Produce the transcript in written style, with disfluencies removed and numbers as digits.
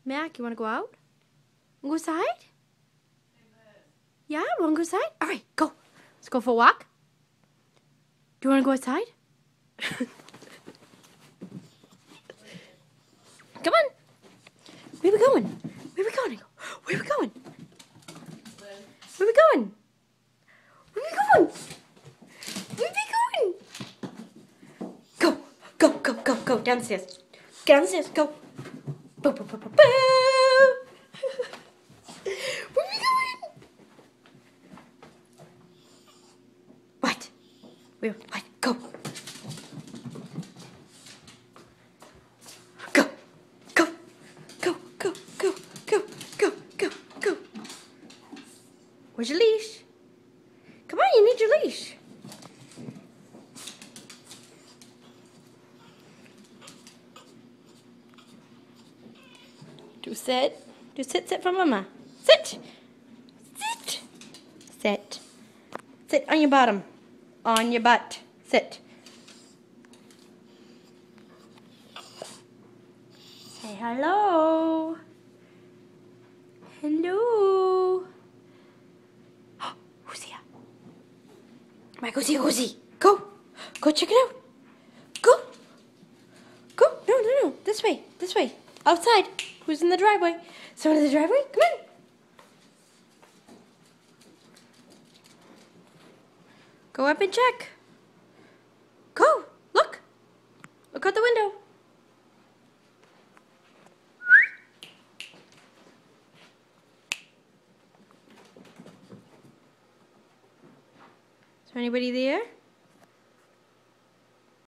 Mac, you want to go out? Go outside? Yeah, want to go outside? All right, go. Let's go for a walk. Do you want to go outside? Come on. Where we going? Where we going? Where we going? Where we going? Where we going? Where we going? Go, go, go, go, go downstairs. Get downstairs, go. Boo, boo, boo, boo, boo. Where we going? What? What? Go. Go. Go. Go, go, go, go, go, go, go. Where's your leash? Come on, you need your leash. Do sit. Do sit for mama. Sit. Sit. Sit. Sit on your bottom. On your butt. Sit. Say hello. Hello. Who's here? Right, go see, go see. Go. Go check it out. Go. Go. No, no, no. This way. This way. Outside. Who's in the driveway? Someone in the driveway? Come on. Go up and check. Go. Look. Look out the window. Is there anybody there?